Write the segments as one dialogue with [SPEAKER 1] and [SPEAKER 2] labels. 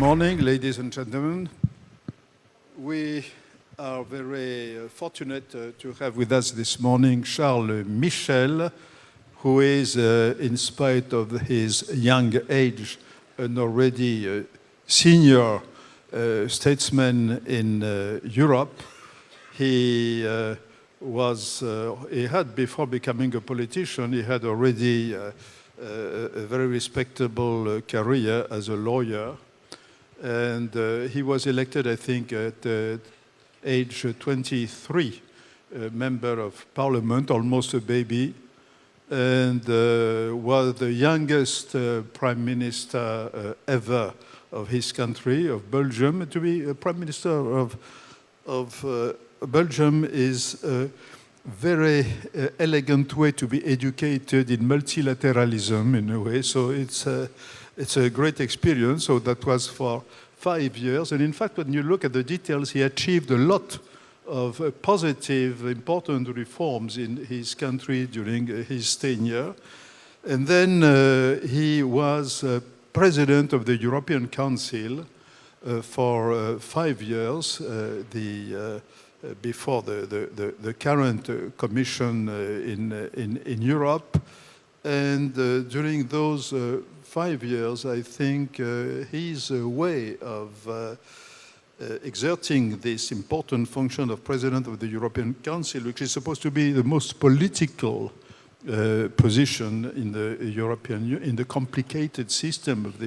[SPEAKER 1] morning, ladies and gentlemen. We are very fortunate to have with us this morning Charles Michel, who is, in spite of his young age, an already senior statesman in Europe. He had, before becoming a politician, he had already a very respectable career as a lawyer. And he was elected, I think, at age 23, member of parliament, almost a baby, and was the youngest prime minister ever of his country, of Belgium. To be a prime minister of Belgium is a very elegant way to be educated in multilateralism, in a way. So it's a great experience. So that was for 5 years. And in fact, when you look at the details, he achieved a lot of positive, important reforms in his country during his tenure. And then he was president of the European Council for 5 years, before the current commission in Europe. And during those 5 years, I think his way of exerting this important function of President of the European Council, which is supposed to be the most political position in the complicated system of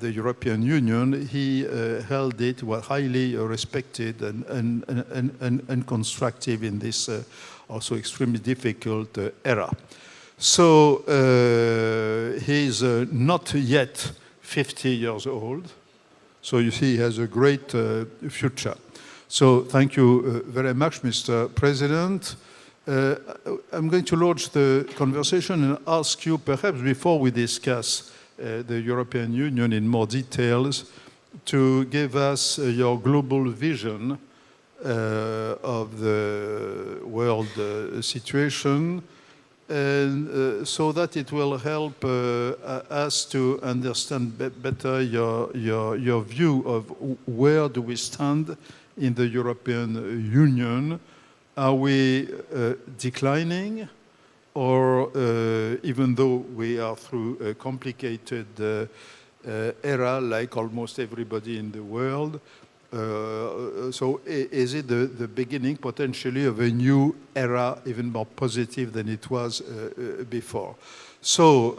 [SPEAKER 1] the European Union, he held it, was highly respected and constructive in this also extremely difficult era. So he's not yet 50 years old. So you see, he has a great future. So thank you very much, Mr. President. I'm going to launch the conversation and ask you, perhaps before we discuss the European Union in more details, to give us your global vision of the world situation, and so that it will help us to understand better your view of where do we stand in the European Union. Are we declining, or even though we are through a complicated era like almost everybody in the world, so is it the beginning potentially of a new era, even more positive than it was before? So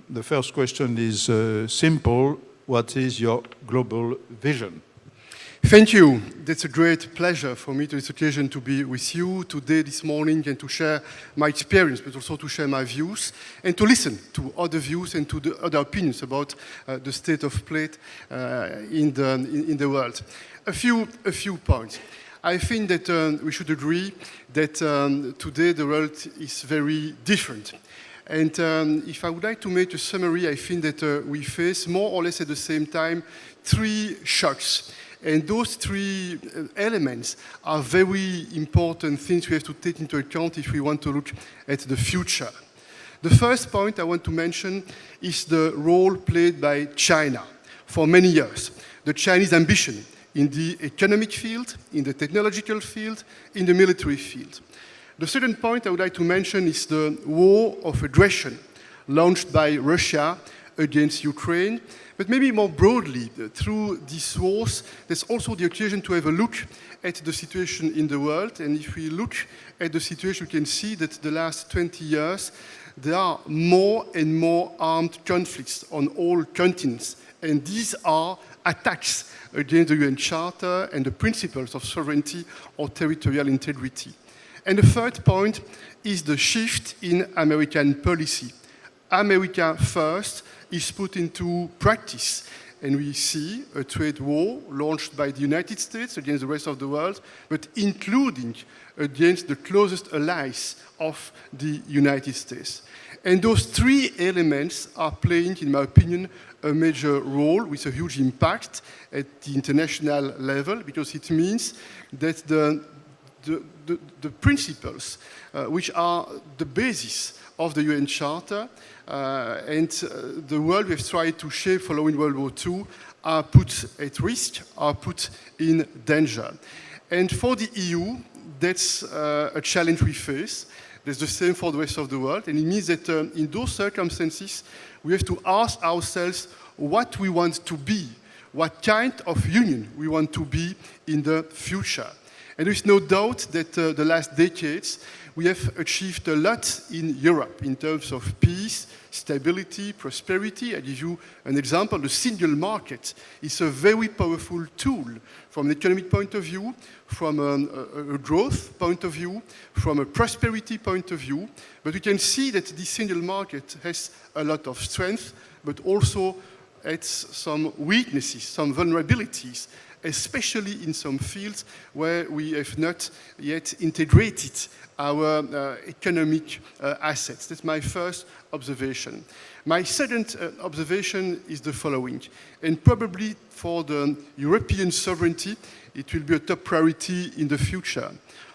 [SPEAKER 1] the first question is simple. What is your global vision?
[SPEAKER 2] Thank you. It's a great pleasure for me to this occasion to be with you today, this morning, and to share my experience, but also to share my views, and to listen to other views and to the other opinions about the state of play in the world. A few points. I think that we should agree that today the world is very different. And if I would like to make a summary, I think that we face more or less at the same time 3 shocks. And those 3 elements are very important things we have to take into account if we want to look at the future. The first point I want to mention is the role played by China for many years. The Chinese ambition in the economic field, in the technological field, in the military field. The second point I would like to mention is the war of aggression launched by Russia against Ukraine. But maybe more broadly, through these wars, there's also the occasion to have a look at the situation in the world. And if we look at the situation, we can see that the last 20 years, there are more and more armed conflicts on all continents. And these are attacks against the UN Charter and the principles of sovereignty or territorial integrity. And the third point is the shift in American policy. America first is put into practice. And we see a trade war launched by the United States against the rest of the world, but including against the closest allies of the United States. And those 3 elements are playing, in my opinion, a major role with a huge impact at the international level, because it means that the the principles which are the basis of the UN Charter and the world we have tried to shape following World War II are put at risk, are put in danger. And for the EU, that's a challenge we face. That's the same for the rest of the world. And it means that in those circumstances, we have to ask ourselves what we want to be, what kind of union we want to be in the future. And there is no doubt that the last decades, we have achieved a lot in Europe in terms of peace, stability, prosperity. I give you an example. The single market is a very powerful tool from an economic point of view, from a growth point of view, from a prosperity point of view. But we can see that the single market has a lot of strength, but also has some weaknesses, some vulnerabilities, especially in some fields where we have not yet integrated our economic assets. That's my first observation. My second observation is the following, and probably for the European sovereignty, it will be a top priority in the future.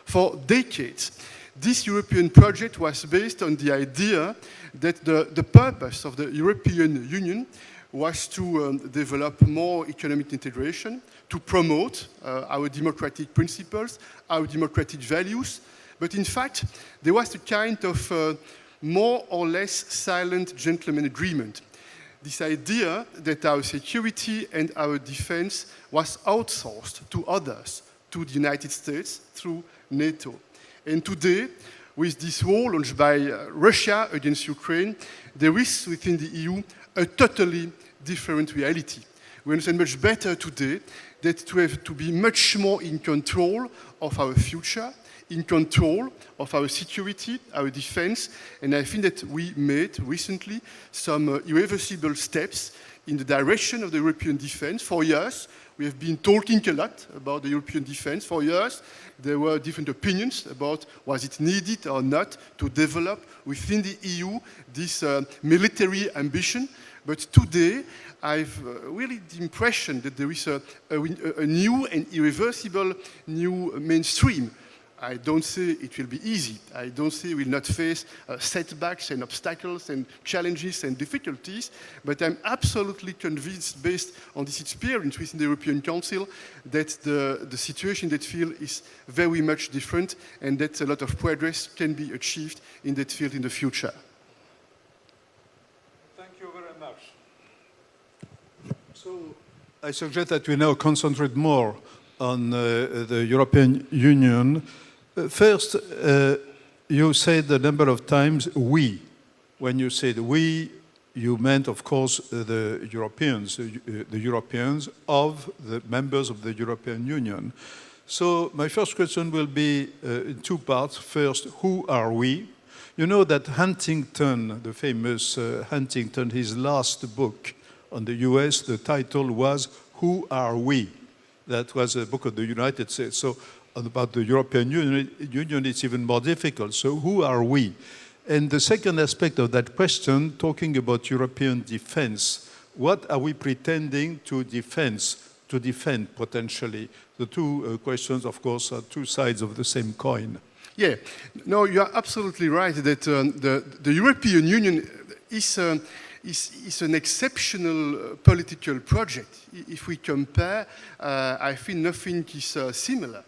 [SPEAKER 2] For decades, this European project was based on the idea that the purpose of the European Union was to develop more economic integration, to promote our democratic principles, our democratic values. But in fact, there was a kind of more or less silent gentleman agreement. This idea that our security and our defense was outsourced to others, to the United States through NATO. And today, with this war launched by Russia against Ukraine, there is within the EU a totally different reality. We understand much better today that to have to be much more in control of our future, in control of our security, our defense, and I think that we made recently some irreversible steps in the direction of the European defense. For years, we have been talking a lot about the European defense. For years, there were different opinions about was it needed or not to develop within the EU this military ambition. But today, I've really the impression that there is a new and irreversible new mainstream. I don't say it will be easy. I don't say we will not face setbacks and obstacles and challenges and difficulties, but I'm absolutely convinced, based on this experience within the European Council, that the situation in that field is very much different and that a lot of progress can be achieved in that field in the future.
[SPEAKER 1] Thank you very much. So I suggest that we now concentrate more on the European Union. First, you said a number of times we. When you said we, you meant, of course, the Europeans of the members of the European Union. So my first question will be in two parts. First, who are we? You know that Huntington, the famous Huntington, his last book on the US, the title was Who Are We? That was a book of the United States. So about the European Union, it's even more difficult. So who are we? And the second aspect of that question, talking about European defense, what are we pretending to defend potentially? The two questions, of course, are two sides of the same coin.
[SPEAKER 2] Yeah, no, you are absolutely right that the European Union is an exceptional political project. If we compare, I think nothing is similar.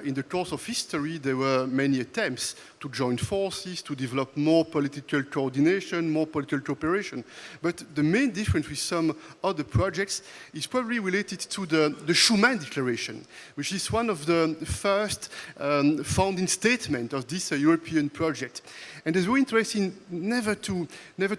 [SPEAKER 2] In the course of history, there were many attempts to join forces, to develop more political coordination, more political cooperation. But the main difference with some other projects is probably related to the Schuman Declaration, which is one of the first founding statements of this European project. And it's very interesting never to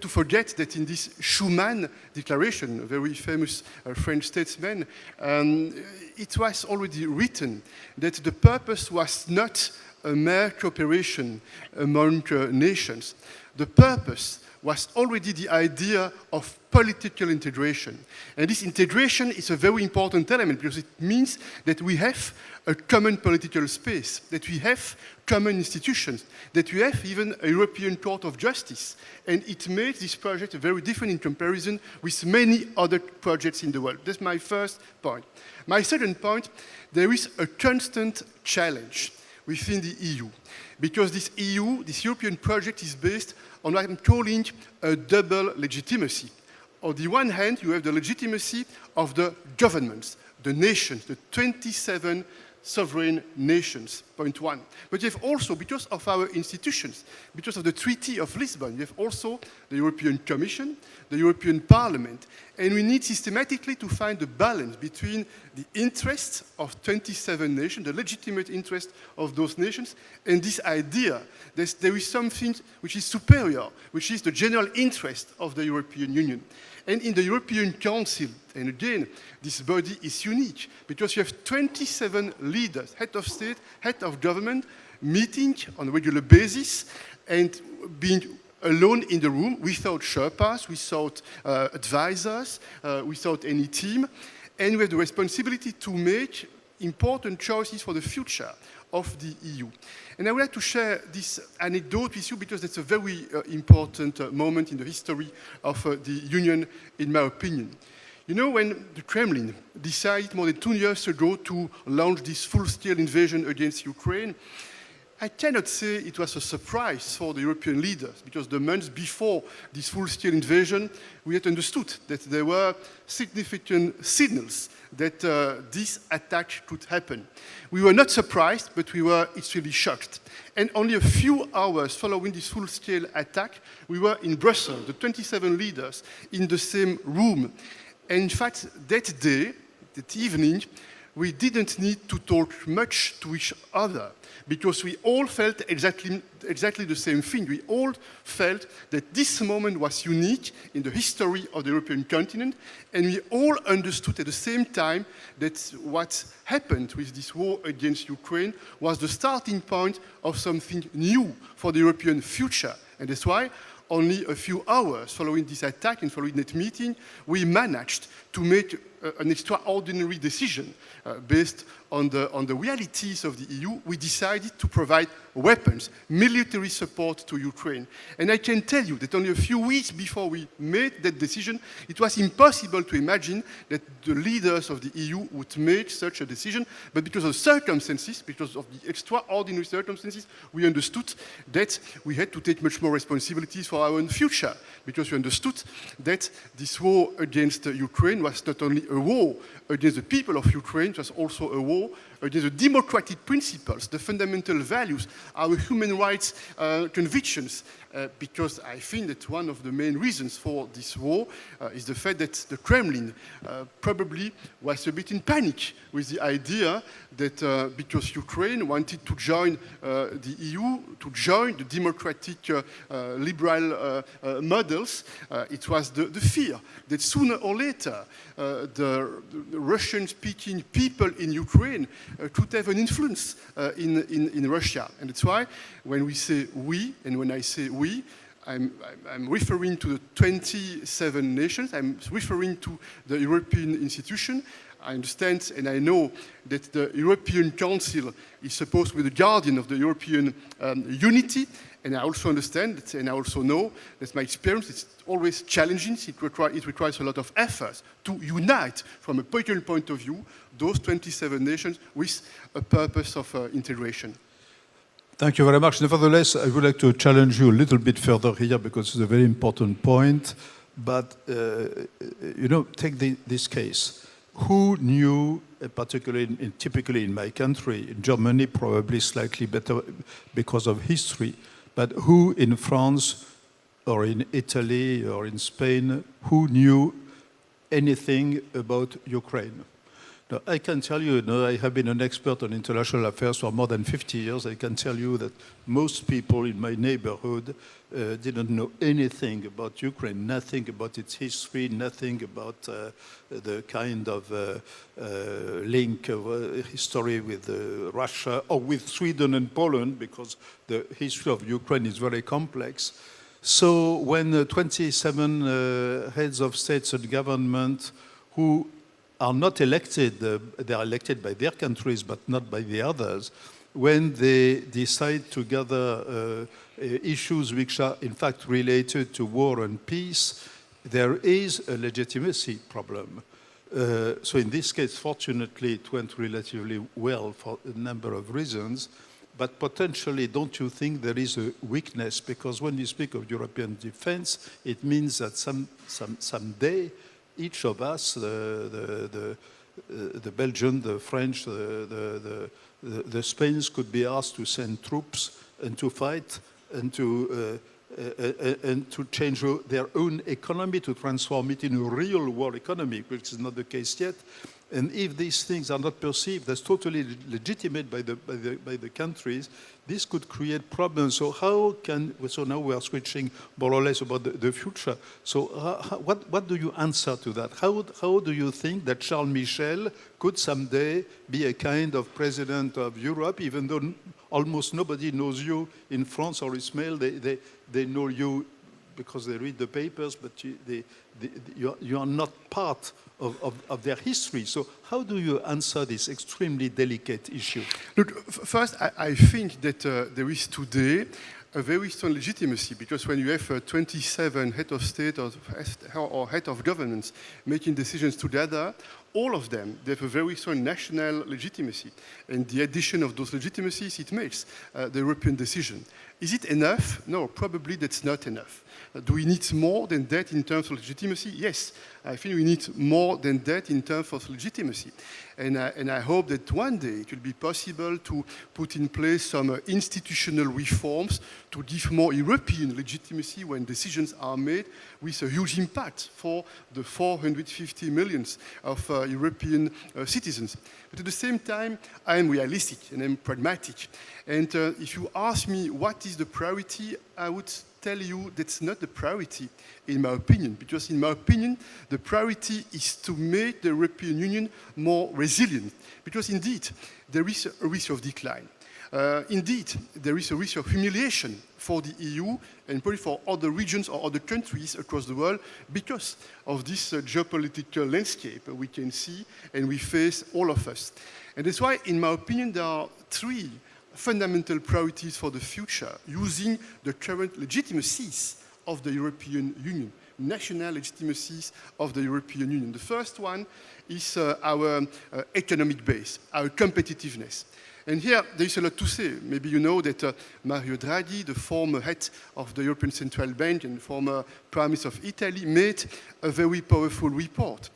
[SPEAKER 2] forget that in this Schuman Declaration, a very famous French statesman, it was already written that the purpose was not a mere cooperation among nations. The purpose was already the idea of political integration. And this integration is a very important element because it means that we have a common political space, that we have common institutions, that we have even a European Court of Justice. And it makes this project very different in comparison with many other projects in the world. That's my first point. My second point, there is a constant challenge. within the EU. Because this EU, this European project is based on what I'm calling a double legitimacy. On the one hand, you have the legitimacy of the governments, the nations, the 27 sovereign nations, point one. But you have also, because of our institutions, because of the Treaty of Lisbon, you have also the European Commission, the European Parliament, and we need systematically to find a balance between the interests of 27 nations, the legitimate interest of those nations, and this idea that there is something which is superior, which is the general interest of the European Union. And in the European Council, and again, this body is unique because you have 27 leaders, head of state, head of government, meeting on a regular basis and being alone in the room without Sherpas, without advisors, without any team. And we have the responsibility to make important choices for the future of the EU. And I would like to share this anecdote with you because it's a very important moment in the history of the Union, in my opinion. You know, when the Kremlin decided more than 2 years ago to launch this full-scale invasion against Ukraine, I cannot say it was a surprise for the European leaders, because the months before this full-scale invasion, we had understood that there were significant signals that this attack could happen. We were not surprised, but we were extremely shocked. And only a few hours following this full-scale attack, we were in Brussels, the 27 leaders, in the same room. And in fact, that day, that evening, we didn't need to talk much to each other because we all felt exactly the same thing. We all felt that this moment was unique in the history of the European continent, and we all understood at the same time that what happened with this war against Ukraine was the starting point of something new for the European future. And that's why only a few hours following this attack and following that meeting, we managed to make an extraordinary decision based on the realities of the EU. We decided to provide weapons, military support to Ukraine. And I can tell you that only a few weeks before we made that decision, it was impossible to imagine that the leaders of the EU would make such a decision. But because of circumstances, because of the extraordinary circumstances, we understood that we had to take much more responsibilities for our own future, because we understood that this war against Ukraine was not only a war against the people of Ukraine, it was also a war against the democratic principles, the fundamental values, our human rights convictions, because I think that one of the main reasons for this war is the fact that the Kremlin probably was a bit in panic with the idea that because Ukraine wanted to join the EU, to join the democratic liberal models, it was the fear that sooner or later the Russian-speaking people in Ukraine could have an influence in Russia. And that's why when we say we, and when I say we, I'm referring to the 27 nations, I'm referring to the European institution. I understand and I know that the European Council is supposed to be the guardian of the European unity, and I also understand that, and I also know that my experience is always challenging. It requires a lot of effort to unite, from a political point of view, those 27 nations with a purpose of integration.
[SPEAKER 1] Thank you very much. Nevertheless, I would like to challenge you a little bit further here because it's a very important point. But, take this case. Who knew, particularly typically in my country, in Germany probably slightly better because of history, but who in France or in Italy or in Spain, who knew anything about Ukraine? Now, I can tell you, I have been an expert on international affairs for more than 50 years. I can tell you that most people in my neighborhood didn't know anything about Ukraine, nothing about its history, nothing about the kind of link of history with Russia or with Sweden and Poland, because the history of Ukraine is very complex. So when 27 heads of states and government who are not elected, they are elected by their countries, but not by the others, when they decide to gather issues which are in fact related to war and peace, there is a legitimacy problem. So in this case, fortunately, it went relatively well for a number of reasons. but potentially, don't you think there is a weakness? Because when you speak of European defense, it means that someday each of us, the Belgian, the French, the Spains, could be asked to send troops and to fight and to change their own economy, to transform it in a real world economy, which is not the case yet. And if these things are not perceived as totally legitimate by the countries, this could create problems. So now we are switching more or less about the future. So what do you answer to that? How do you think that Charles Michel could someday be a kind of president of Europe, even though almost nobody knows you in France or Ismail? They know you because they read the papers, but you are not part of their history. So how do you answer this extremely delicate issue?
[SPEAKER 2] Look, first, I think that there is today a very strong legitimacy, because when you have 27 head of state or head of governments making decisions together, all of them, they have a very strong national legitimacy. And the addition of those legitimacies, it makes the European decision. Is it enough? No, probably that's not enough. Do we need more than that in terms of legitimacy? Yes, I think we need more than that in terms of legitimacy. And I hope that one day it will be possible to put in place some institutional reforms to give more European legitimacy when decisions are made with a huge impact for the 450 million of European citizens. But at the same time, I am realistic and I'm pragmatic. And if you ask me what is the priority, I would tell you that's not the priority, in my opinion, because in my opinion, the priority is to make the European Union more resilient, because indeed, there is a risk of decline. Indeed, there is a risk of humiliation for the EU and probably for other regions or other countries across the world because of this geopolitical landscape we can see and we face, all of us. And that's why, in my opinion, there are three fundamental priorities for the future using the current legitimacies of the European Union, national legitimacies of the European Union. The first one is our economic base, our competitiveness. And here, there is a lot to say. Maybe you know that Mario Draghi, the former head of the European Central Bank and former Prime Minister of Italy, made a very powerful report.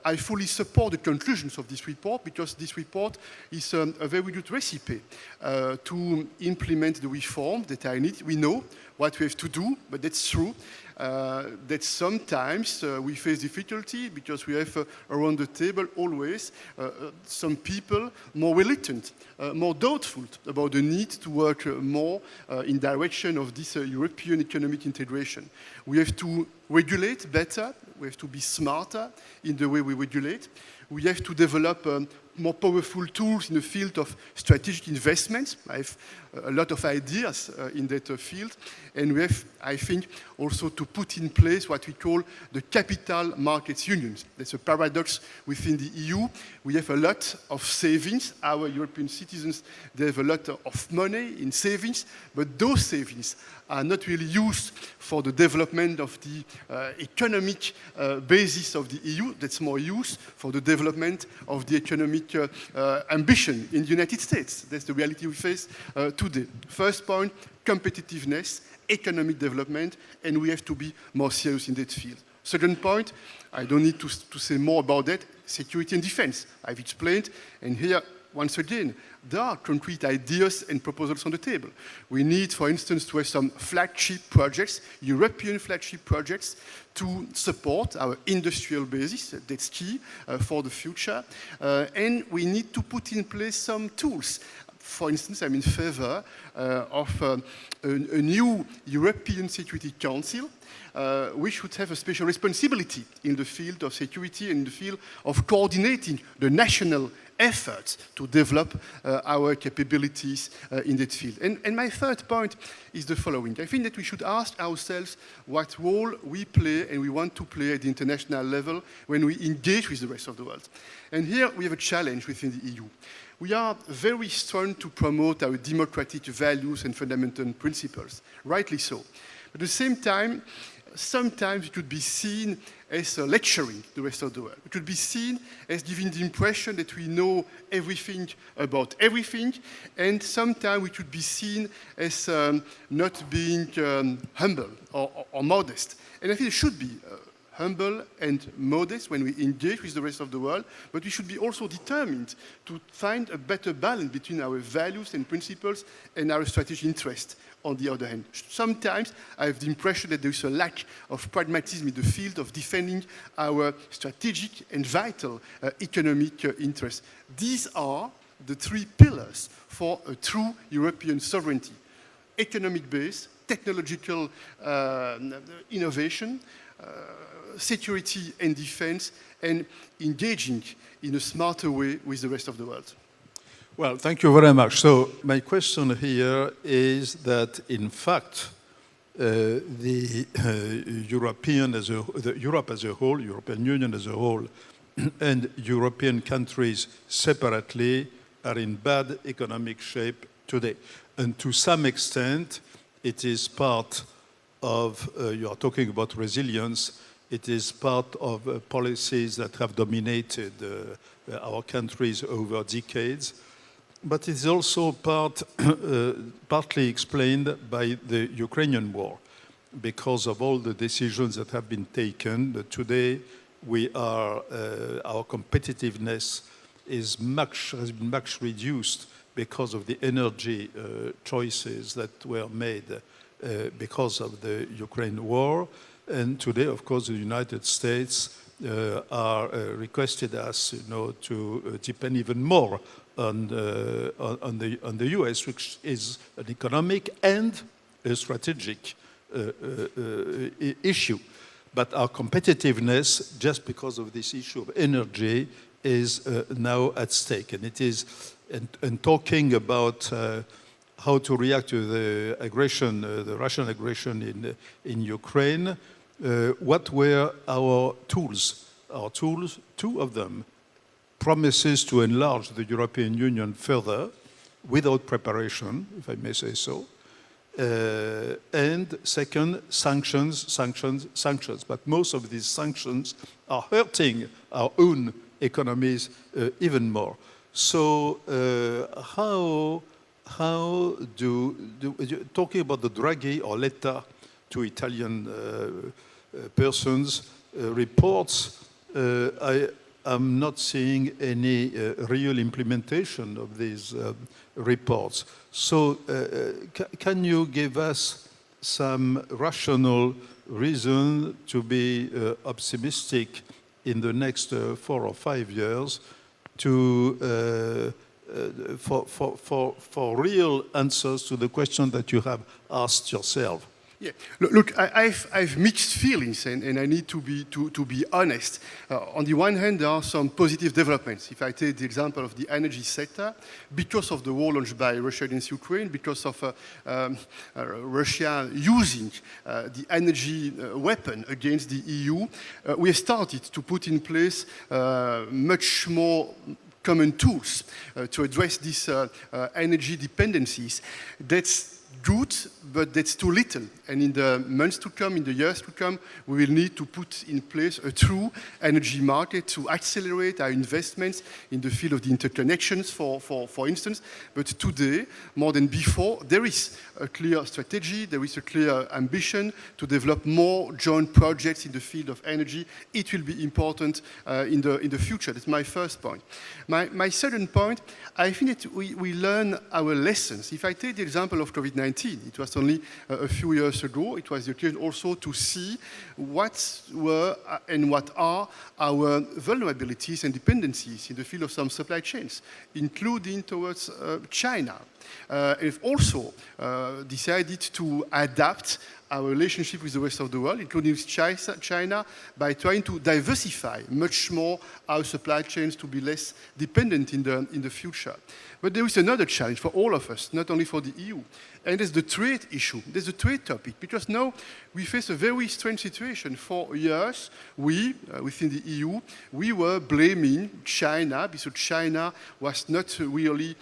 [SPEAKER 2] I fully support the conclusions of this report because this report is a very good recipe to implement the reforms that I need. We know what we have to do, but that's true. That sometimes we face difficulty because we have around the table always some people more reluctant, more doubtful about the need to work more in direction of this European economic integration. We have to regulate better, we have to be smarter in the way we regulate. We have to develop more powerful tools in the field of strategic investments. I have a lot of ideas in that field. And we have, I think, also to put in place what we call the capital markets unions. That's a paradox within the EU. We have a lot of savings. Our European citizens, they have a lot of money in savings, but those savings are not really used for the development of the economic basis of the EU. That's more used for the development of the economic ambition in the United States. That's the reality we face today. First point, competitiveness, economic development, and we have to be more serious in that field. Second point, I don't need to say more about that, security and defense. I've explained, and here, once again, there are concrete ideas and proposals on the table. We need, for instance, to have some flagship projects, European flagship projects, to support our industrial basis. That's key for the future. And we need to put in place some tools. For instance, I'm in favor of a new European Security Council, which should have a special responsibility in the field of security and in the field of coordinating the national efforts to develop our capabilities in that field. And my third point is the following. I think that we should ask ourselves what role we play and we want to play at the international level when we engage with the rest of the world. And here we have a challenge within the EU. We are very strong to promote our democratic values and fundamental principles, rightly so. At the same time, sometimes it could be seen as lecturing the rest of the world. It could be seen as giving the impression that we know everything about everything, and sometimes we could be seen as not being humble or modest. And I think it should be humble and modest when we engage with the rest of the world, but we should be also determined to find a better balance between our values and principles and our strategic interest on the other hand. Sometimes I have the impression that there is a lack of pragmatism in the field of defending our strategic and vital economic interests. These are the three pillars for a true European sovereignty: economic base, technological innovation, security and defense, and engaging in a smarter way with the rest of the world.
[SPEAKER 1] Well, thank you very much. So my question here is that, in fact, Europe as a whole, European Union as a whole, and European countries separately are in bad economic shape today. And to some extent, it is part of, you are talking about resilience, it is part of policies that have dominated our countries over decades. But it's also partly explained by the Ukrainian war, because of all the decisions that have been taken. Today, our competitiveness has been much reduced because of the energy choices that were made because of the Ukraine war. And today, of course, the United States are requested us, to depend even more on the US, which is an economic and a strategic issue. But our competitiveness, just because of this issue of energy, is now at stake. And it is, and talking about how to react to the aggression, the Russian aggression in Ukraine, what were our tools? Our tools, two of them: promises to enlarge the European Union further without preparation, if I may say so. And second, sanctions. But most of these sanctions are hurting our own economies even more. So how do talking about the Draghi or letter to Italian persons reports, I'm not seeing any real implementation of these reports. So can you give us some rational reason to be optimistic in the next 4 or 5 years for real answers to the question that you have asked yourself?
[SPEAKER 2] Yeah, look, I've mixed feelings, and I need to be honest. On the one hand, there are some positive developments. If I take the example of the energy sector, because of the war launched by Russia against Ukraine, because of Russia using the energy weapon against the EU, we have started to put in place much more common tools to address these energy dependencies. That's good, but that's too little. And in the months to come, in the years to come, we will need to put in place a true energy market to accelerate our investments in the field of the interconnections, for instance. But today, more than before, there is a clear strategy, there is a clear ambition to develop more joint projects in the field of energy. It will be important in the future. That's my first point. My second point, I think that we learn our lessons. If I take the example of COVID-19, it was only a few years ago. It was the occasion also to see what were and what are our vulnerabilities and dependencies in the field of some supply chains, including towards China. We've also decided to adapt our relationship with the rest of the world, including with China, by trying to diversify much more our supply chains to be less dependent in the future. But there is another challenge for all of us, not only for the EU, and it's the trade issue. There's the trade topic, because now we face a very strange situation. For years, within the EU, we were blaming China, because China was not really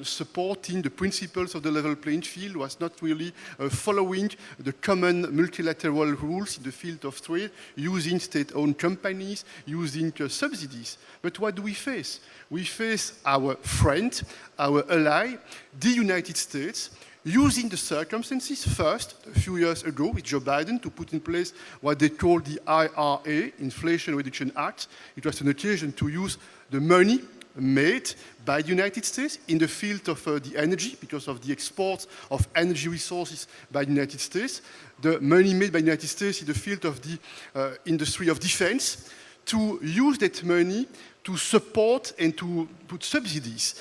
[SPEAKER 2] supporting using the principles of the level playing field, was not really following the common multilateral rules in the field of trade, using state-owned companies, using subsidies. But what do we face? We face our friend, our ally, the United States, using the circumstances first, a few years ago, with Joe Biden, to put in place what they call the IRA, Inflation Reduction Act. It was an occasion to use the money made by the United States in the field of the energy, because of the export of energy resources by the United States, the money made by the United States in the field of the industry of defense, to use that money to support and to put subsidies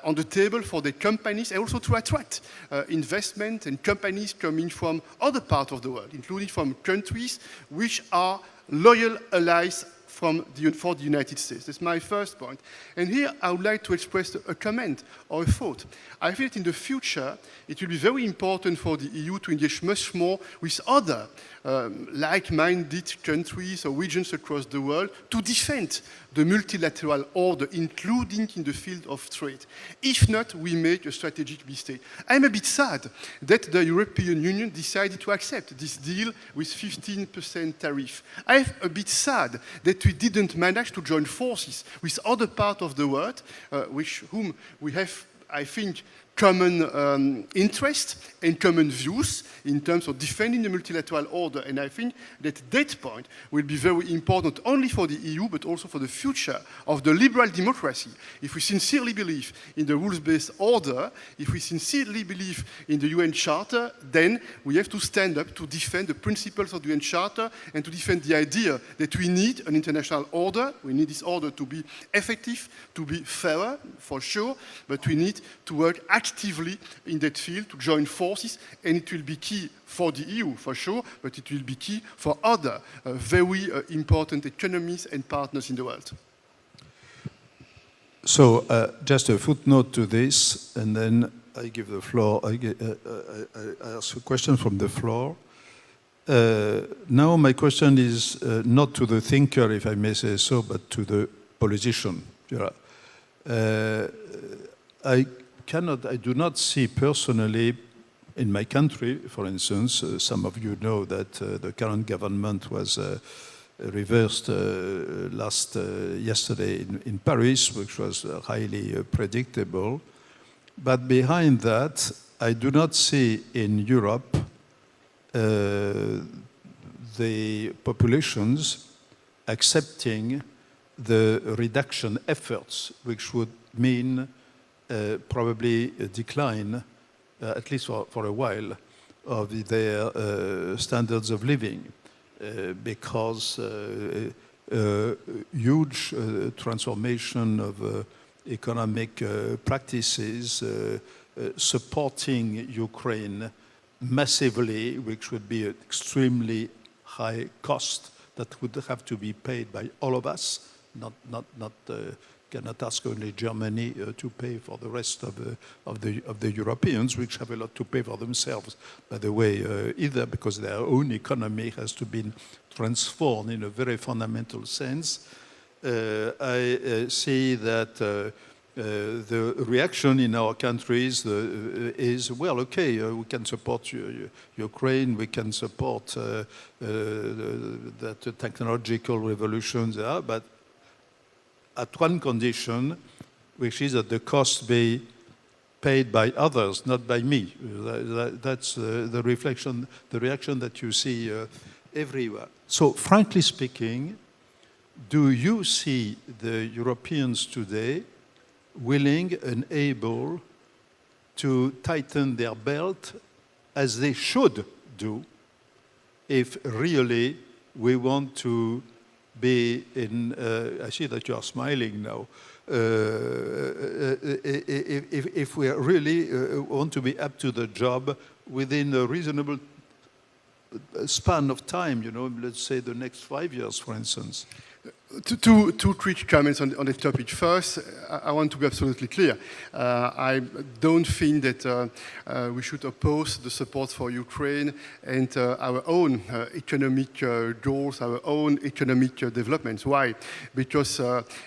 [SPEAKER 2] on the table for the companies, and also to attract investment and companies coming from other parts of the world, including from countries which are loyal allies for the United States. That's my first point. And here I would like to express a comment or a thought. I feel that in the future, it will be very important for the EU to engage much more with other like-minded countries or regions across the world to defend the multilateral order, including in the field of trade. If not, we make a strategic mistake. I'm a bit sad that the European Union decided to accept this deal with 15% tariff. I'm a bit sad that we didn't manage to join forces with other parts of the world, whom we have, I think, common interest and common views in terms of defending the multilateral order. And I think that that point will be very important, not only for the EU, but also for the future of the liberal democracy. If we sincerely believe in the rules-based order, if we sincerely believe in the UN Charter, then we have to stand up to defend the principles of the UN Charter and to defend the idea that we need an international order. We need this order to be effective, to be fairer, for sure, but we need to work actively in that field to join forces, and it will be key for the EU, for sure, but it will be key for other very important economies and partners in the world.
[SPEAKER 1] So just a footnote to this, and then I give the floor, I ask a question from the floor. Now my question is not to the thinker, if I may say so, but to the politician. I do not see personally in my country, for instance, some of you know that the current government was reversed yesterday in Paris, which was highly predictable. But behind that, I do not see in Europe the populations accepting the reduction efforts, which would mean probably a decline, at least for a while, of their standards of living, because huge transformation of economic practices, supporting Ukraine massively, which would be an extremely high cost that would have to be paid by all of us, cannot ask only Germany to pay for the rest of the Europeans, which have a lot to pay for themselves, by the way, either because their own economy has to be transformed in a very fundamental sense. I see that the reaction in our countries is, well, okay, we can support Ukraine, we can support that technological revolutions, but at one condition, which is that the cost be paid by others, not by me. That's the reflection, the reaction that you see everywhere. So, frankly speaking, do you see the Europeans today willing and able to tighten their belt as they should do if really we want to be in, I see that you are smiling now, if we really want to be up to the job within a reasonable span of time, let's say the next 5 years, for instance?
[SPEAKER 2] Two quick comments on the topic. First, I want to be absolutely clear. I don't think that we should oppose the support for Ukraine and our own economic goals, our own economic developments. Why? Because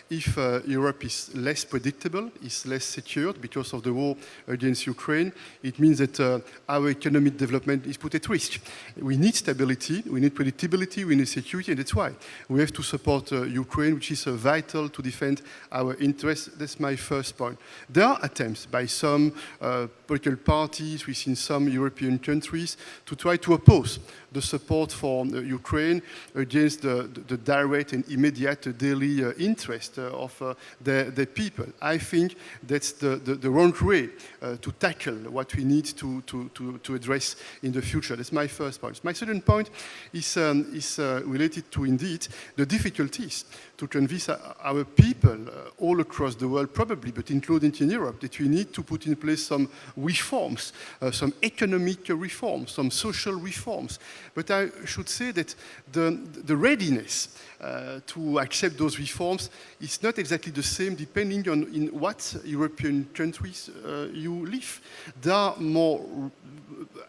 [SPEAKER 2] if Europe is less predictable, is less secured because of the war against Ukraine, it means that our economic development is put at risk. We need stability, we need predictability, we need security, and that's why we have to support Ukraine, which is vital to defend our interests. That's my first point. There are attempts by some political parties within some European countries to try to oppose the support for Ukraine against the direct and immediate daily interest of the people. I think that's the wrong way to tackle what we need to address in the future. That's my first point. My second point is related to, indeed, the difficulties to convince our people all across the world, probably, but including in Europe, that we need to put in place some reforms, some economic reforms, some social reforms. But I should say that the readiness to accept those reforms is not exactly the same depending on in what European countries you live. There are more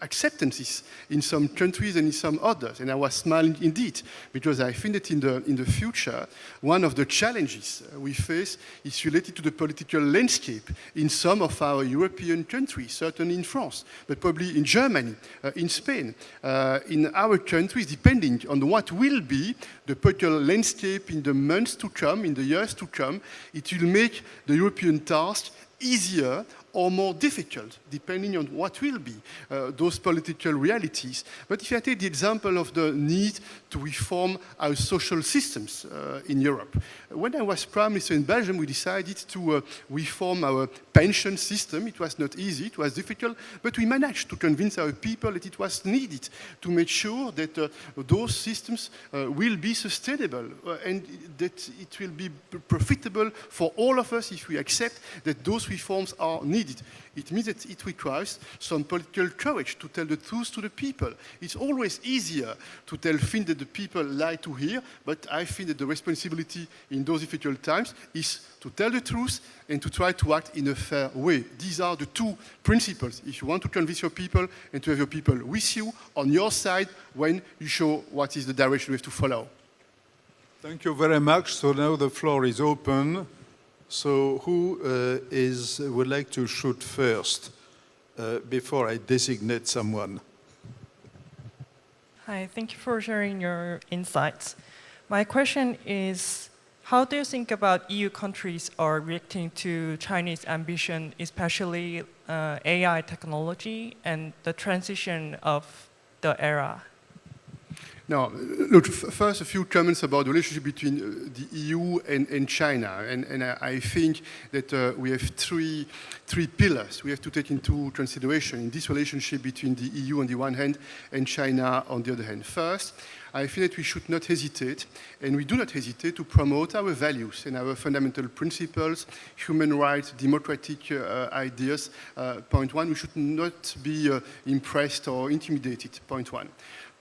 [SPEAKER 2] acceptances in some countries and in some others. And I was smiling indeed, because I think that in the future, one of the challenges we face is related to the political landscape in some of our European countries, certainly in France, but probably in Germany, in Spain, in our countries, depending on what will be the political landscape in the months to come, in the years to come, it will make the European task easier or more difficult, depending on what will be those political realities. But if I take the example of the need to reform our social systems in Europe, when I was Prime Minister in Belgium, we decided to reform our pension system. It was not easy, it was difficult, but we managed to convince our people that it was needed to make sure that those systems will be sustainable and that it will be profitable for all of us if we accept that those reforms are needed. It means that it requires some political courage to tell the truth to the people. It's always easier to tell things that the people like to hear, but I think that the responsibility in those difficult times is to tell the truth and to try to act in a fair way. These are the two principles. If you want to convince your people and to have your people with you, on your side, when you show what is the direction we have to follow.
[SPEAKER 1] Thank you very much. So now the floor is open. So who would like to shoot first before I designate someone?
[SPEAKER 3] Hi, thank you for sharing your insights. My question is, how do you think about EU countries are reacting to Chinese ambition, especially AI technology and the transition of the era?
[SPEAKER 2] Now, look, first a few comments about the relationship between the EU and China. And I think that we have three pillars we have to take into consideration in this relationship between the EU on the one hand and China on the other hand. First, I think that we should not hesitate, and we do not hesitate to promote our values and our fundamental principles, human rights, democratic ideas. Point one, we should not be impressed or intimidated. Point one.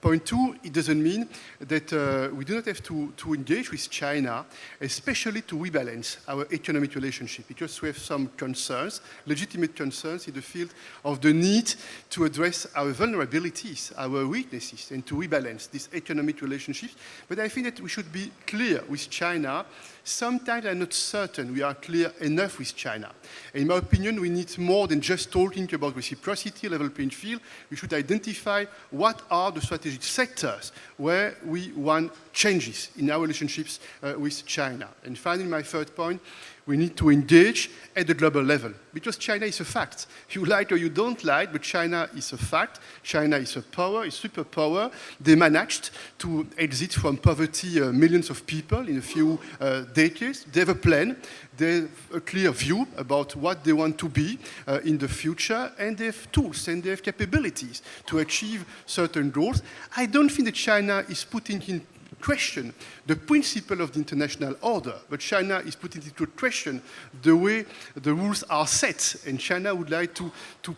[SPEAKER 2] Point two, it doesn't mean that we do not have to engage with China, especially to rebalance our economic relationship, because we have some concerns, legitimate concerns in the field of the need to address our vulnerabilities, our weaknesses, and to rebalance these economic relationships. But I think that we should be clear with China. Sometimes I'm not certain we are clear enough with China. In my opinion, we need more than just talking about reciprocity, level playing field. We should identify what are the strategic sectors where we want changes in our relationships with China. And finally, my third point, we need to engage at the global level, because China is a fact. You like or you don't like, but China is a fact. China is a power, a superpower. They managed to exit from poverty millions of people in a few decades. They have a plan. They have a clear view about what they want to be in the future, and they have tools and they have capabilities to achieve certain goals. I don't think that China is putting in question the principle of the international order, but China is putting into question the way the rules are set, and China would like to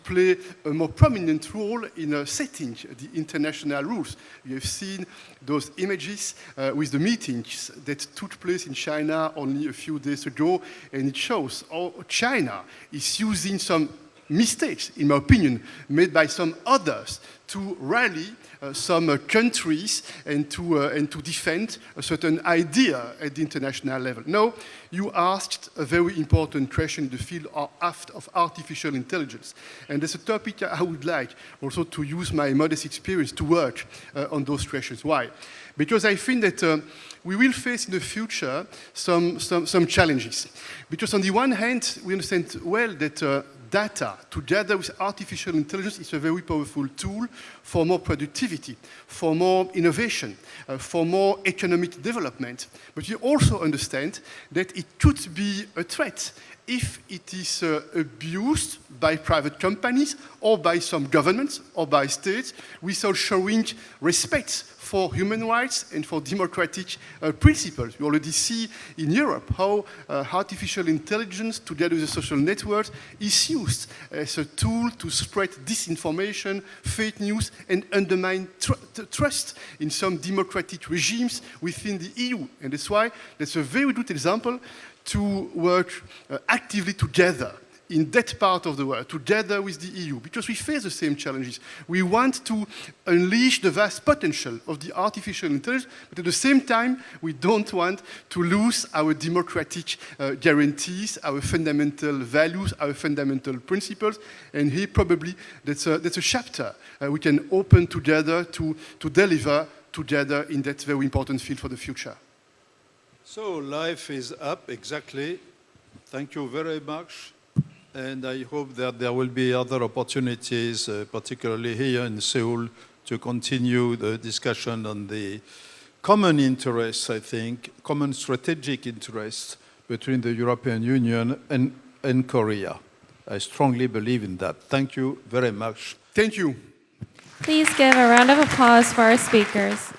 [SPEAKER 2] play a more prominent role in setting the international rules. You have seen those images with the meetings that took place in China only a few days ago, and it shows how China is using some mistakes, in my opinion, made by some others to rally some countries and to defend a certain idea at the international level. Now, you asked a very important question in the field of artificial intelligence. And that's a topic I would like also to use my modest experience to work on those questions. Why? Because I think that we will face in the future some challenges. Because on the one hand, we understand well that data, together with artificial intelligence, is a very powerful tool for more productivity, for more innovation, for more economic development. But we also understand that it could be a threat if it is abused by private companies or by some governments or by states without showing respect for human rights and for democratic principles. We already see in Europe how artificial intelligence, together with the social networks, is used as a tool to spread disinformation, fake news, and undermine trust in some democratic regimes within the EU. And that's why that's a very good example to work actively together in that part of the world, together with the EU, because we face the same challenges. We want to unleash the vast potential of the artificial intelligence, but at the same time, we don't want to lose our democratic guarantees, our fundamental values, our fundamental principles. And here, probably, that's a chapter we can open together to deliver together in that very important field for the future.
[SPEAKER 1] So life is up, exactly. Thank you very much. And I hope that there will be other opportunities, particularly here in Seoul, to continue the discussion on the common interests, I think, common strategic interests between the European Union and Korea. I strongly believe in that. Thank you very much.
[SPEAKER 2] Thank you.
[SPEAKER 4] Please give a round of applause for our speakers.